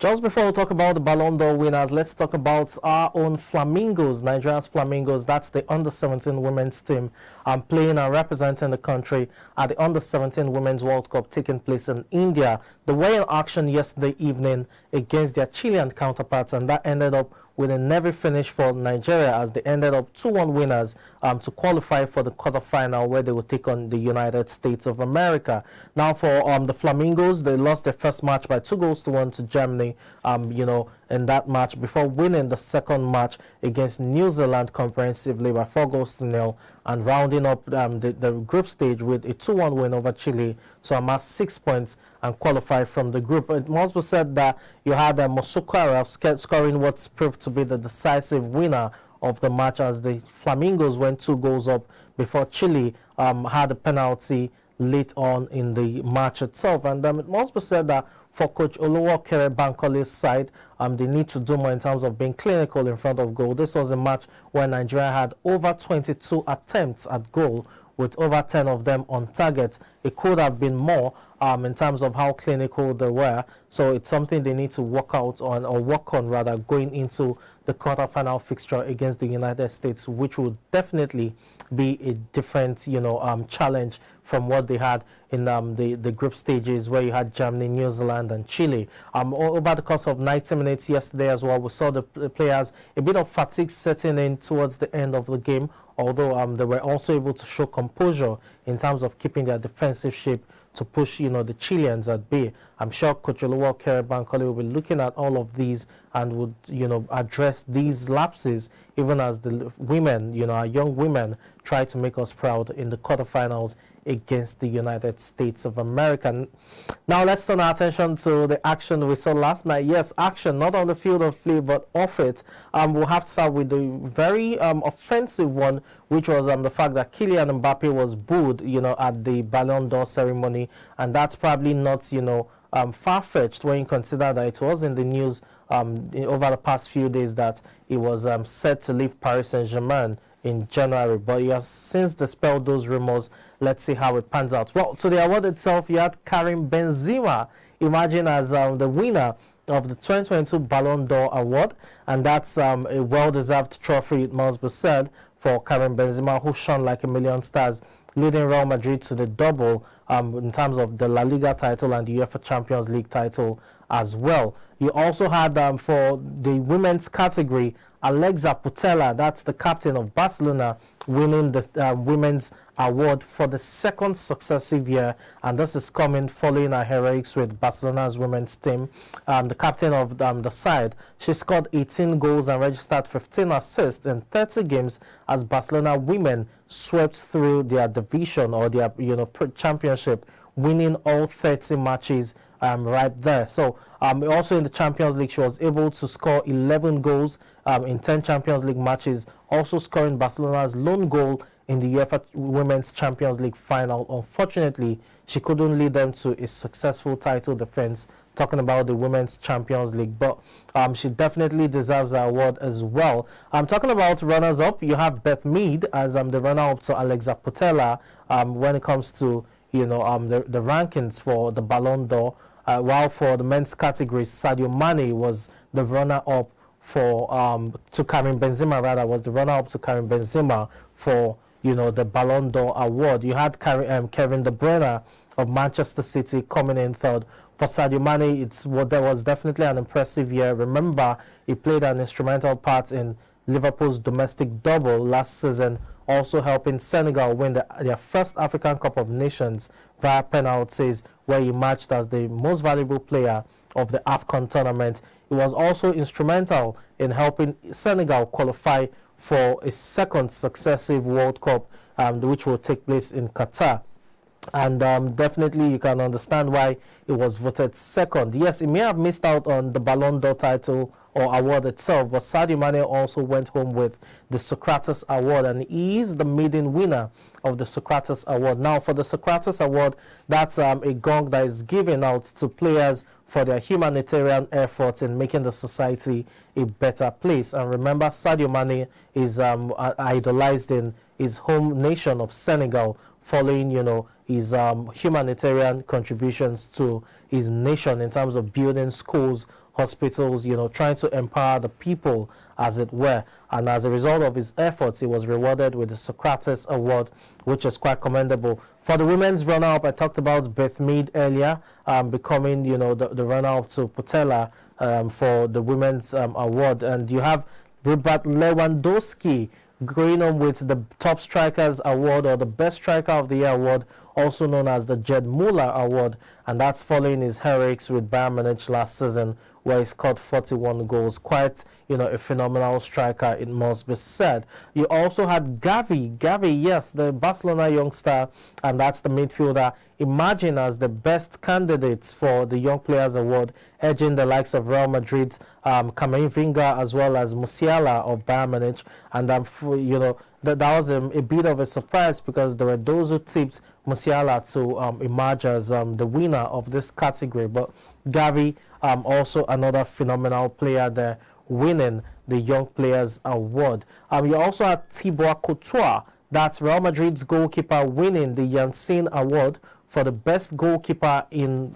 Just before we talk about the Ballon d'Or winners, let's talk about our own Flamingos, Nigeria's Flamingos. That's the under-17 women's team playing and representing the country at the under-17 Women's World Cup taking place in India. They were in action yesterday evening against their Chilean counterparts, and that ended up with a nervy finish for Nigeria as they ended up 2-1 winners to qualify for the quarterfinal where they will take on the United States of America. Now for the Flamingos, they lost their first match by 2-1 to Germany, in that match before winning the second match against New Zealand comprehensively by 4-0 and rounding up the group stage with a 2-1 win over Chile to amass 6 points and qualify from the group. It must be said that you had Mosokara scoring what's proved to be the decisive winner of the match as the Flamingos went 2 goals up before Chile had a penalty late on in the match itself. And it must be said that for Coach Oluwakere Bankole's side, they need to do more in terms of being clinical in front of goal. This was a match where Nigeria had over 22 attempts at goal, with over 10 of them on target. It could have been more in terms of how clinical they were. So it's something they need to work on rather, going into the quarterfinal fixture against the United States, which will definitely be a different, challenge from what they had in the group stages where you had Germany, New Zealand, and Chile. Over the course of 90 minutes yesterday as well, we saw the players a bit of fatigue setting in towards the end of the game, although they were also able to show composure in terms of keeping their defensive shape to push, the Chileans at bay. I'm sure Coach Oluwakere Bankole will be looking at all of these and would, address these lapses even as the women, our young women, try to make us proud in the quarterfinals against the United States of America. Now let's turn our attention to the action we saw last night. Yes, action, not on the field of play, but off it. We'll have to start with the very offensive one, which was the fact that Kylian Mbappe was booed, at the Ballon d'Or ceremony. And that's probably not, far-fetched when you consider that it was in the news over the past few days that he was set to leave Paris Saint-Germain in January, but he has since dispelled those rumors. Let's see how it pans out. Well, to the award itself, you had Karim Benzema imagine as the winner of the 2022 Ballon d'Or award, and that's a well-deserved trophy, it must be said, for Karim Benzema, who shone like a million stars, leading Real Madrid to the double in terms of the La Liga title and the UEFA Champions League title as well. You also had for the women's category, Alexa Putellas, that's the captain of Barcelona, winning the women's award for the second successive year, and this is coming following her heroics with Barcelona's women's team. The captain of the side, she scored 18 goals and registered 15 assists in 30 games as Barcelona women swept through their division or their championship, winning all 30 matches right there. So also in the Champions League, she was able to score 11 goals in 10 Champions League matches, also scoring Barcelona's lone goal in the UEFA Women's Champions League final. Unfortunately, she couldn't lead them to a successful title defense, talking about the Women's Champions League, but she definitely deserves the award as well. I'm talking about runners-up. You have Beth Mead as the runner-up to Alexa Putellas when it comes to the rankings for the Ballon d'Or, while for the men's category, Sadio Mane was the runner-up to Karim Benzema, rather, was the runner-up to Karim Benzema for the Ballon d'Or award. You had Kevin De Bruyne of Manchester City coming in third. For Sadio Mane, there was definitely an impressive year. Remember, he played an instrumental part in Liverpool's domestic double last season, also helping Senegal win their first African Cup of Nations via penalties, where he matched as the most valuable player of the AFCON tournament. He was also instrumental in helping Senegal qualify for a second successive World Cup, which will take place in Qatar. And definitely you can understand why it was voted second. Yes, he may have missed out on the Ballon d'Or title or award itself, but Sadio Mane also went home with the Socrates Award, and he is the maiden winner of the Socrates Award. Now, for the Socrates Award, that's a gong that is given out to players for their humanitarian efforts in making the society a better place. And remember, Sadio Mane is idolized in his home nation of Senegal, following, his humanitarian contributions to his nation in terms of building schools, hospitals, trying to empower the people, as it were. And as a result of his efforts, he was rewarded with the Socrates Award, which is quite commendable. For the women's runner-up, I talked about Beth Mead earlier, becoming, the runner-up to Putellas for the women's award. And you have Robert Lewandowski going on with the Top Strikers Award, or the Best Striker of the Year Award, also known as the Jed Muller Award, and that's following his heroics with Bayern Munich last season, where he scored 41 goals. Quite, a phenomenal striker, it must be said. You also had Gavi, yes, the Barcelona youngster, and that's the midfielder, emerging as the best candidate for the Young Players Award, edging the likes of Real Madrid's Camavinga as well as Musiala of Bayern Munich. And that was a bit of a surprise, because there were those who tipped Musiala to emerge as the winner of this category. But Gavi, also another phenomenal player there, winning the Young Players Award. You also had Thibaut Courtois, that's Real Madrid's goalkeeper, winning the Janssen Award for the best goalkeeper in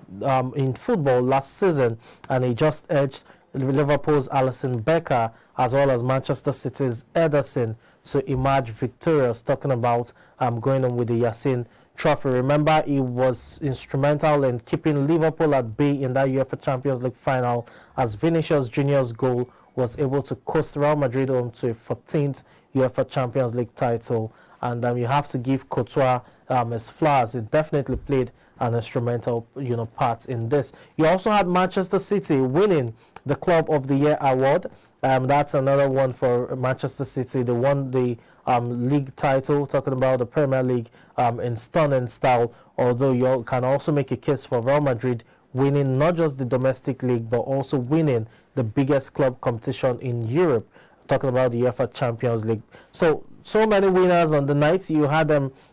football last season, and he just edged Liverpool's Alisson Becker as well as Manchester City's Ederson to emerge victorious, talking about going on with the Yassin Trophy. Remember, he was instrumental in keeping Liverpool at bay in that UEFA Champions League final, as Vinicius Junior's goal was able to coast Real Madrid home to a 14th UEFA Champions League title. And you have to give Courtois his flowers. He definitely played an instrumental part in this. You also had Manchester City winning the Club of the Year award. That's another one for Manchester City. They won the league title, talking about the Premier League, in stunning style, although you can also make a case for Real Madrid winning not just the domestic league, but also winning the biggest club competition in Europe, talking about the UEFA Champions League. So many winners on the night. You had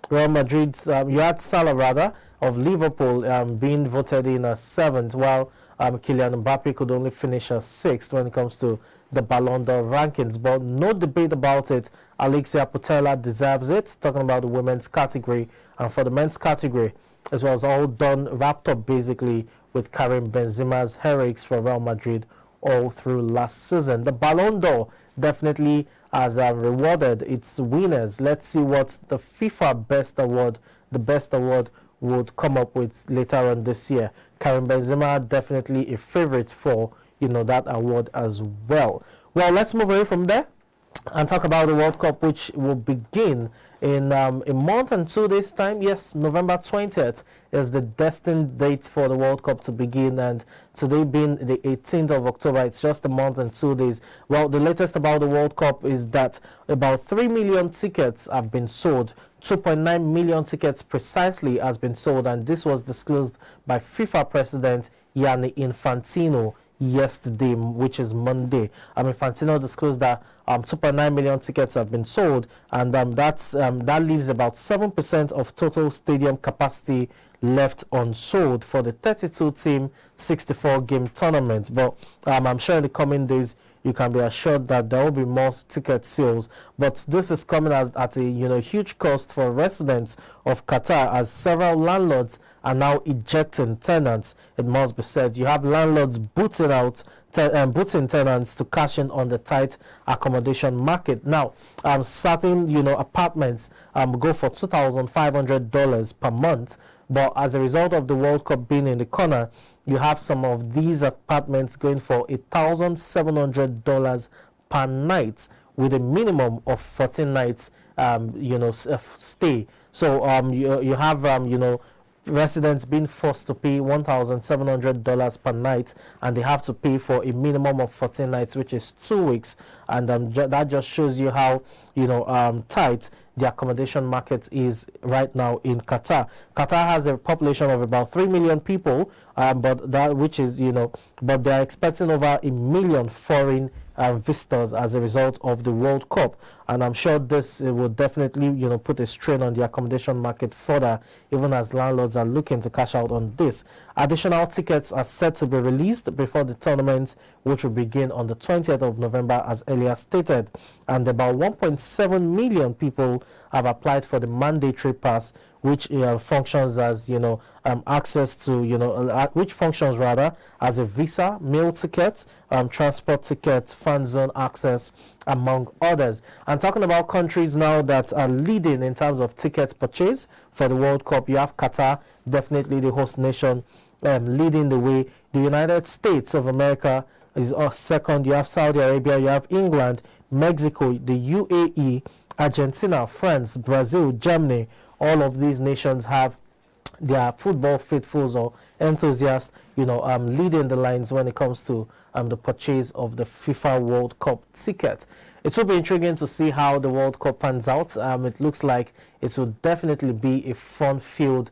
Real Madrid's, you had Salah rather, of Liverpool being voted in as 7th, while Kylian Mbappe could only finish as 6th when it comes to the Ballon d'Or rankings. But no debate about it, Alexia Putellas deserves it, talking about the women's category. And for the men's category, it was all done, wrapped up basically with Karim Benzema's heroics for Real Madrid all through last season. The Ballon d'Or definitely has rewarded its winners. Let's see what the FIFA Best Award, the Best Award, would come up with later on this year. Karim Benzema definitely a favorite for that award as well. Well, let's move away from there and talk about the World Cup, which will begin in a month and 2 days time. Yes, November 20th is the destined date for the World Cup to begin, and today being the 18th of October, it's just a month and 2 days. Well, the latest about the World Cup is that about 3 million tickets have been sold. 2.9 million tickets precisely has been sold, and this was disclosed by FIFA President Gianni Infantino yesterday, which is Monday. Infantino disclosed that 2.9 million tickets have been sold, and that leaves about 7% of total stadium capacity left unsold for the 32-team, 64-game tournament. But I'm sure in the coming days, you can be assured that there will be more ticket sales. But this is coming at a huge cost for residents of Qatar, as several landlords are now ejecting tenants. It must be said, you have landlords booting tenants to cash in on the tight accommodation market. Now, certain apartments go for $2,500 per month, but as a result of the World Cup being in the corner, you have some of these apartments going for $1,700 per night, with a minimum of 14 nights stay. So you have residents being forced to pay $1,700 per night, and they have to pay for a minimum of 14 nights, which is 2 weeks. And that just shows you how tight the accommodation market is right now in Qatar. Qatar has a population of about 3 million people, but they are expecting over 1 million foreign visitors as a result of the World Cup, and I'm sure this will definitely put a strain on the accommodation market further, even as landlords are looking to cash out on this. Additional tickets are set to be released before the tournament, which will begin on the 20th of November as earlier stated, and about 1.7 million people have applied for the mandatory pass, which functions as, access to, which functions rather as a visa, meal ticket, transport ticket, fan zone access, among others. And talking about countries now that are leading in terms of tickets purchase for the World Cup, you have Qatar, definitely the host nation, leading the way. The United States of America is second. You have Saudi Arabia, you have England, Mexico, the UAE, Argentina, France, Brazil, Germany. All of these nations have their football faithfuls or enthusiasts, leading the lines when it comes to the purchase of the FIFA World Cup ticket. It will be intriguing to see how the World Cup pans out. It looks like it will definitely be a fun-filled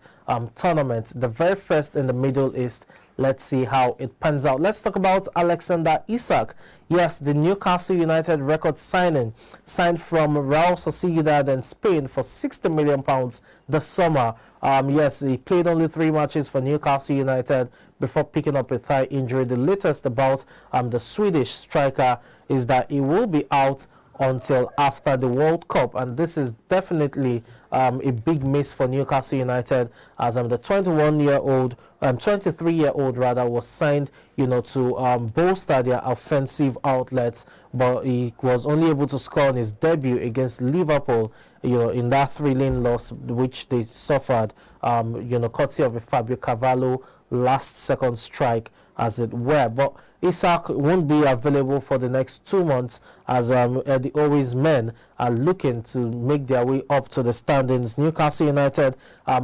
tournament. The very first in the Middle East. Let's see how it pans out. Let's talk about Alexander Isak. Yes, the Newcastle United record signing, signed from Real Sociedad in Spain for £60 million this summer. Yes, he played only 3 matches for Newcastle United before picking up a thigh injury. The latest about the Swedish striker is that he will be out until after the World Cup, and this is definitely a big miss for Newcastle United, as the 23-year-old rather was signed, to bolster their offensive outlets, but he was only able to score on his debut against Liverpool, in that thrilling loss which they suffered, courtesy of a Fabio Carvalho last-second strike, as it were. But Isak won't be available for the next 2 months, as the Always men are looking to make their way up to the standings. Newcastle United,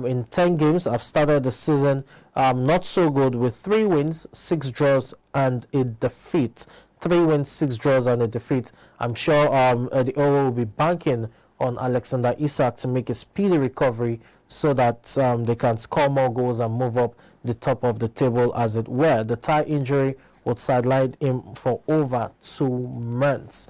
in 10 games, have started the season not so good, with 3 wins, 6 draws, and a defeat. 3 wins, 6 draws, and a defeat. I'm sure the Oro will be banking on Alexander Isak to make a speedy recovery so that they can score more goals and move up the top of the table, as it were. The thigh injury would sideline him for over 2 months.